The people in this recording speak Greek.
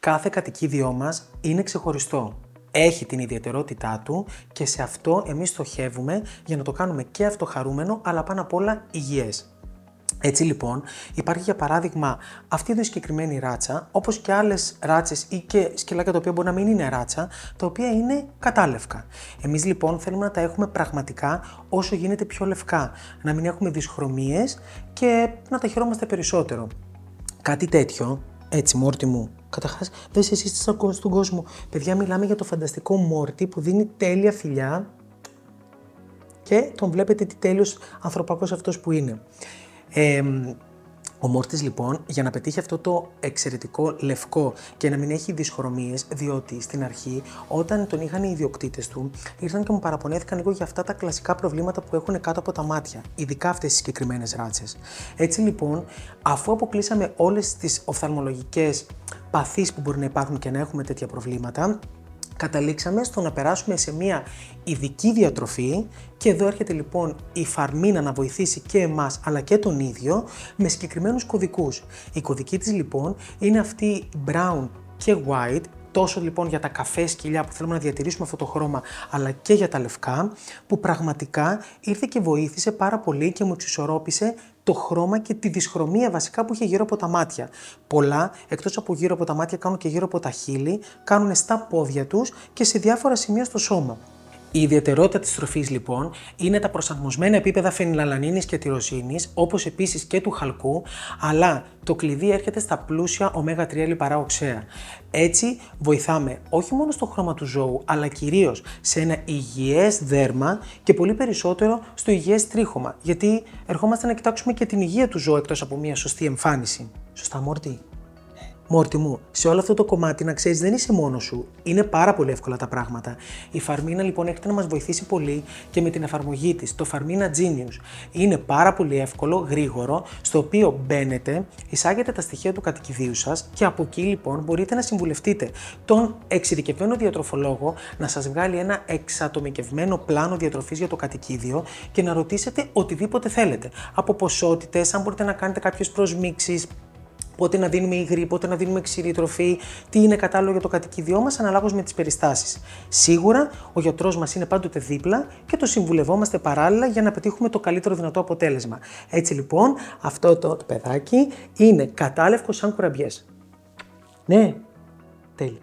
Κάθε κατοικίδιό μας είναι ξεχωριστό. Έχει την ιδιαιτερότητά του και σε αυτό εμείς στοχεύουμε για να το κάνουμε και αυτό χαρούμενο, αλλά πάνω απ' όλα υγιές. Έτσι λοιπόν, υπάρχει για παράδειγμα αυτή εδώ η συγκεκριμένη ράτσα, όπως και άλλες ράτσες ή και σκυλάκια τα οποία μπορεί να μην είναι ράτσα, τα οποία είναι κατάλευκα. Εμείς λοιπόν θέλουμε να τα έχουμε πραγματικά όσο γίνεται πιο λευκά, να μην έχουμε δυσχρωμίες και να τα χαιρόμαστε περισσότερο. Κάτι τέτοιο, έτσι Μόρτι μου, καταρχάς δες εσύ στον κόσμο. Παιδιά, μιλάμε για το φανταστικό Μόρτι που δίνει τέλεια φιλιά και τον βλέπετε τι τέλειος ανθρωπάκος αυτός που είναι. Ο Μόρτις λοιπόν, για να πετύχει αυτό το εξαιρετικό λευκό και να μην έχει δυσχρωμίες, διότι στην αρχή όταν τον είχαν οι ιδιοκτήτες του, ήρθαν και μου παραπονέθηκαν λίγο για αυτά τα κλασικά προβλήματα που έχουν κάτω από τα μάτια, ειδικά αυτές τις συγκεκριμένες ράτσες. Έτσι λοιπόν, αφού αποκλείσαμε όλες τις οφθαλμολογικές παθήσεις που μπορεί να υπάρχουν και να έχουμε τέτοια προβλήματα, καταλήξαμε στο να περάσουμε σε μια ειδική διατροφή και εδώ έρχεται λοιπόν η Φαρμίνα να βοηθήσει και εμάς αλλά και τον ίδιο με συγκεκριμένους κωδικούς. Η κωδική της λοιπόν είναι αυτή brown και white, τόσο λοιπόν για τα καφέ σκυλιά που θέλουμε να διατηρήσουμε αυτό το χρώμα, αλλά και για τα λευκά, που πραγματικά ήρθε και βοήθησε πάρα πολύ και μου εξισορρόπησε το χρώμα και τη δυσχρωμία βασικά που είχε γύρω από τα μάτια. Πολλά, εκτός από γύρω από τα μάτια, κάνουν και γύρω από τα χείλη, κάνουν στα πόδια τους και σε διάφορα σημεία στο σώμα. Η ιδιαιτερότητα της τροφής λοιπόν είναι τα προσαρμοσμένα επίπεδα φενιλαλανίνης και τυροσίνης, όπως επίσης και του χαλκού, αλλά το κλειδί έρχεται στα πλούσια ω3 λιπαρά οξέα. Έτσι βοηθάμε όχι μόνο στο χρώμα του ζώου, αλλά κυρίως σε ένα υγιές δέρμα και πολύ περισσότερο στο υγιές τρίχωμα, γιατί ερχόμαστε να κοιτάξουμε και την υγεία του ζώου εκτός από μια σωστή εμφάνιση. Σωστά, Μόρτι? Μόρτι μου, σε όλο αυτό το κομμάτι να ξέρεις δεν είσαι μόνος σου. Είναι πάρα πολύ εύκολα τα πράγματα. Η Φαρμίνα λοιπόν έρχεται να μας βοηθήσει πολύ και με την εφαρμογή της, το Φαρμίνα Genius. Είναι πάρα πολύ εύκολο, γρήγορο, στο οποίο μπαίνετε, εισάγετε τα στοιχεία του κατοικιδίου σας και από εκεί λοιπόν μπορείτε να συμβουλευτείτε τον εξειδικευμένο διατροφολόγο να σας βγάλει ένα εξατομικευμένο πλάνο διατροφής για το κατοικίδιο και να ρωτήσετε οτιδήποτε θέλετε. Από ποσότητες, αν μπορείτε να κάνετε κάποιες προσμίξεις, πότε να δίνουμε υγρή, πότε να δίνουμε ξηρή τροφή, τι είναι κατάλληλο για το κατοικίδιό μας αναλόγως με τις περιστάσεις. Σίγουρα ο γιατρός μας είναι πάντοτε δίπλα και το συμβουλευόμαστε παράλληλα για να πετύχουμε το καλύτερο δυνατό αποτέλεσμα. Έτσι λοιπόν, αυτό το παιδάκι είναι κατάλευκο σαν κουραμπιές. Ναι, τέλει.